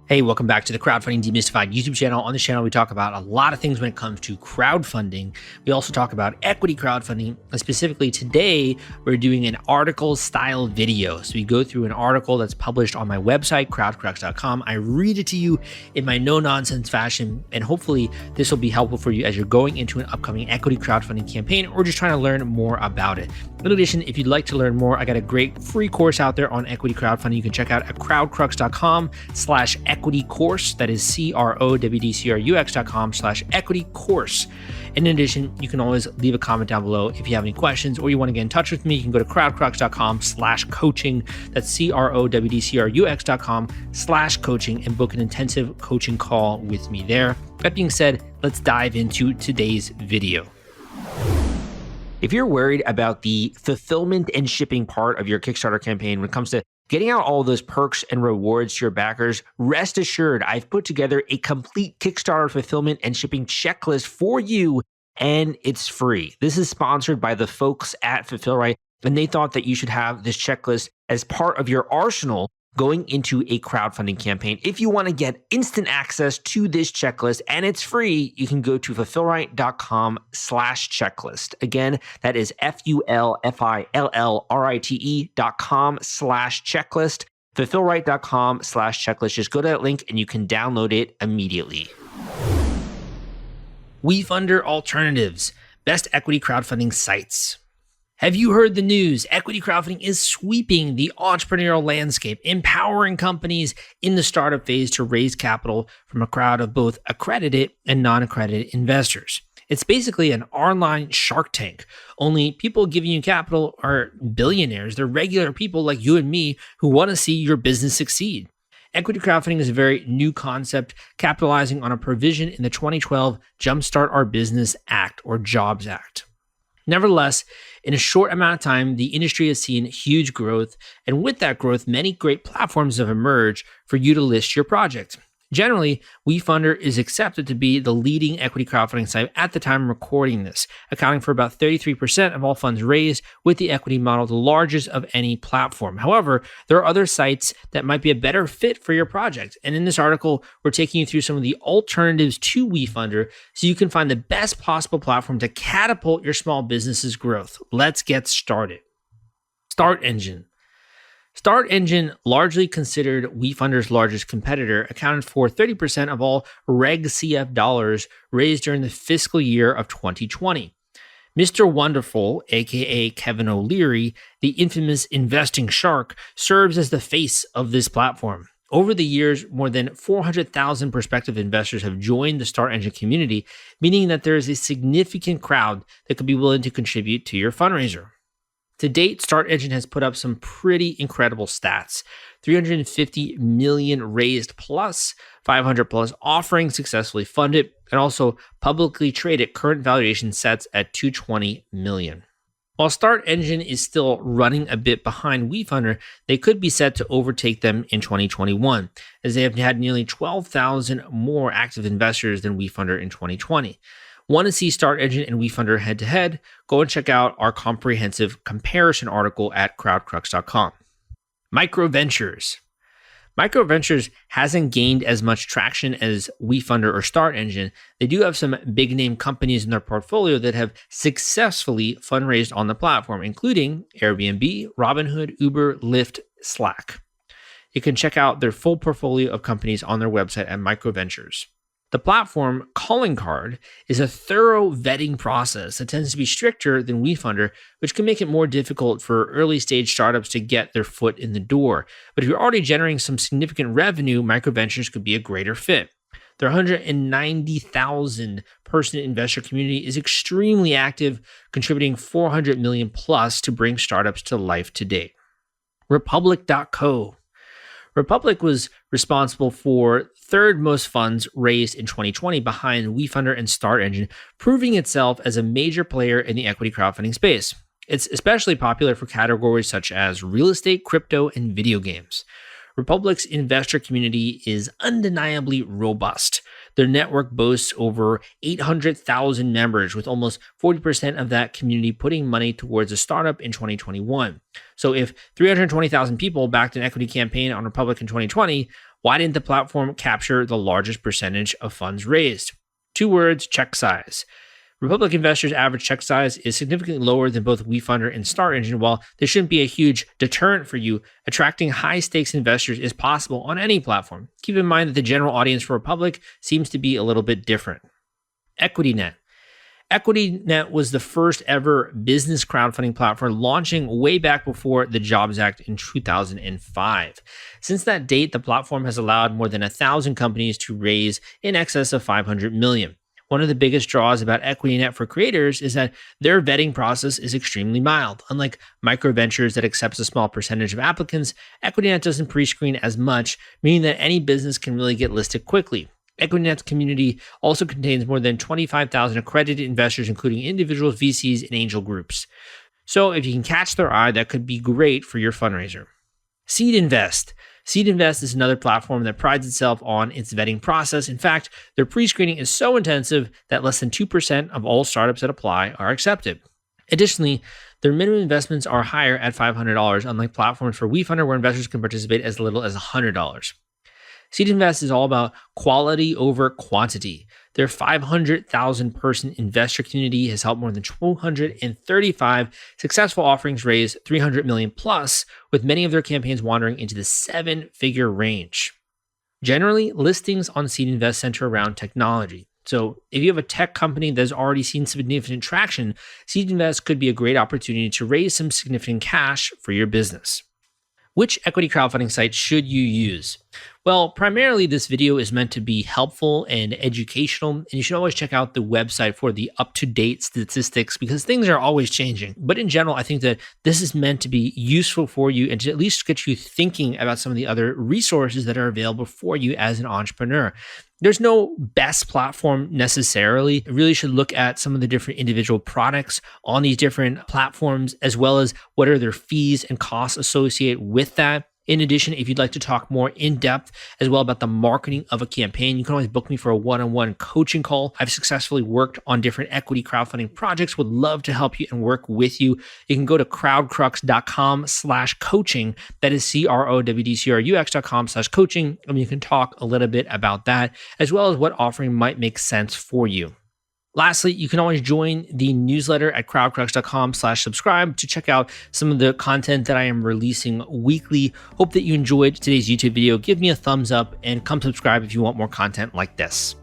Hey, welcome back to the Crowdfunding Demystified YouTube channel. On this channel, we talk about a lot of things when it comes to crowdfunding. We also talk about equity crowdfunding, and specifically today, we're doing an article style video. So we go through an article that's published on my website, crowdcrux.com. I read it to you in my no-nonsense fashion, and hopefully this will be helpful for you as you're going into an upcoming equity crowdfunding campaign or just trying to learn more about it. In addition, if you'd like to learn more, I got a great free course out there on equity crowdfunding. You can check out at crowdcrux.com/equity course. That is crowdcrux.com/equity course. In addition, you can always leave a comment down below if you have any questions or you want to get in touch with me. You can go to crowdcrux.com/coaching. That's crowdcrux.com/coaching and book an intensive coaching call with me there. That being said, let's dive into today's video. If you're worried about the fulfillment and shipping part of your Kickstarter campaign when it comes to getting out all those perks and rewards to your backers, rest assured, I've put together a complete Kickstarter fulfillment and shipping checklist for you, and it's free. This is sponsored by the folks at Fulfillment, and they thought that you should have this checklist as part of your arsenal going into a crowdfunding campaign. If you want to get instant access to this checklist and it's free, you can go to fulfillrite.com/checklist. Again, that is fulfillrite.com/checklist. fulfillrite.com/checklist. Just go to that link and you can download it immediately. WeFunder alternatives, best equity crowdfunding sites. Have you heard the news? Equity crowdfunding is sweeping the entrepreneurial landscape, empowering companies in the startup phase to raise capital from a crowd of both accredited and non-accredited investors. It's basically an online Shark Tank, only people giving you capital are billionaires. They're regular people like you and me who want to see your business succeed. Equity crowdfunding is a very new concept, capitalizing on a provision in the 2012 Jumpstart Our Business Act, or JOBS Act. Nevertheless, in a short amount of time, the industry has seen huge growth, and with that growth, many great platforms have emerged for you to list your project. Generally, WeFunder is accepted to be the leading equity crowdfunding site at the time of recording this, accounting for about 33% of all funds raised, with the equity model the largest of any platform. However, there are other sites that might be a better fit for your project. And in this article, we're taking you through some of the alternatives to WeFunder so you can find the best possible platform to catapult your small business's growth. Let's get started. StartEngine. StartEngine, largely considered WeFunder's largest competitor, accounted for 30% of all Reg CF dollars raised during the fiscal year of 2020. Mr. Wonderful, aka Kevin O'Leary, the infamous investing shark, serves as the face of this platform. Over the years, more than 400,000 prospective investors have joined the StartEngine community, meaning that there is a significant crowd that could be willing to contribute to your fundraiser. To date, StartEngine has put up some pretty incredible stats. 350 million raised plus, 500 plus offerings successfully funded, and also publicly traded. Current valuation sets at 220 million. While StartEngine is still running a bit behind WeFunder, they could be set to overtake them in 2021, as they have had nearly 12,000 more active investors than WeFunder in 2020. Want to see StartEngine and WeFunder head-to-head? Go and check out our comprehensive comparison article at crowdcrux.com. Microventures. Microventures hasn't gained as much traction as WeFunder or StartEngine. They do have some big-name companies in their portfolio that have successfully fundraised on the platform, including Airbnb, Robinhood, Uber, Lyft, Slack. You can check out their full portfolio of companies on their website at Microventures. The platform calling card is a thorough vetting process that tends to be stricter than WeFunder, which can make it more difficult for early stage startups to get their foot in the door. But if you're already generating some significant revenue, Microventures could be a greater fit. Their 190,000 person investor community is extremely active, contributing 400 million plus to bring startups to life to date. Republic.co. Republic was responsible for third most funds raised in 2020 behind WeFunder and StartEngine, proving itself as a major player in the equity crowdfunding space. It's especially popular for categories such as real estate, crypto, and video games. Republic's investor community is undeniably robust. Their network boasts over 800,000 members, with almost 40% of that community putting money towards a startup in 2021. So if 320,000 people backed an equity campaign on Republic in 2020, why didn't the platform capture the largest percentage of funds raised? 2 words, check size. Republic investors' average check size is significantly lower than both WeFunder and StartEngine. While this shouldn't be a huge deterrent for you, attracting high-stakes investors is possible on any platform. Keep in mind that the general audience for Republic seems to be a little bit different. EquityNet. EquityNet was the first ever business crowdfunding platform, launching way back before the Jobs Act in 2005. Since that date, the platform has allowed more than 1,000 companies to raise in excess of $500 million. One of the biggest draws about EquityNet for creators is that their vetting process is extremely mild. Unlike Microventures that accepts a small percentage of applicants, EquityNet doesn't pre-screen as much, meaning that any business can really get listed quickly. EquityNet's community also contains more than 25,000 accredited investors, including individuals, VCs, and angel groups. So if you can catch their eye, that could be great for your fundraiser. SeedInvest. SeedInvest is another platform that prides itself on its vetting process. In fact, their pre-screening is so intensive that less than 2% of all startups that apply are accepted. Additionally, their minimum investments are higher at $500, unlike platforms for WeFunder where investors can participate as little as $100. SeedInvest is all about quality over quantity. Their 500,000 person investor community has helped more than 235 successful offerings raise $300 million plus, with many of their campaigns wandering into the 7-figure range. Generally, listings on SeedInvest center around technology. So if you have a tech company that's already seen significant traction, SeedInvest could be a great opportunity to raise some significant cash for your business. Which equity crowdfunding site should you use? Well, primarily this video is meant to be helpful and educational, and you should always check out the website for the up-to-date statistics because things are always changing. But in general, I think that this is meant to be useful for you and to at least get you thinking about some of the other resources that are available for you as an entrepreneur. There's no best platform necessarily. You really should look at some of the different individual products on these different platforms, as well as what are their fees and costs associated with that. In addition, if you'd like to talk more in depth as well about the marketing of a campaign, you can always book me for a one-on-one coaching call. I've successfully worked on different equity crowdfunding projects, would love to help you and work with you. You can go to crowdcrux.com/coaching. That is crowdcrux.com/coaching. And you can talk a little bit about that, as well as what offering might make sense for you. Lastly, you can always join the newsletter at crowdcrux.com/subscribe to check out some of the content that I am releasing weekly. Hope that you enjoyed today's YouTube video. Give me a thumbs up and come subscribe if you want more content like this.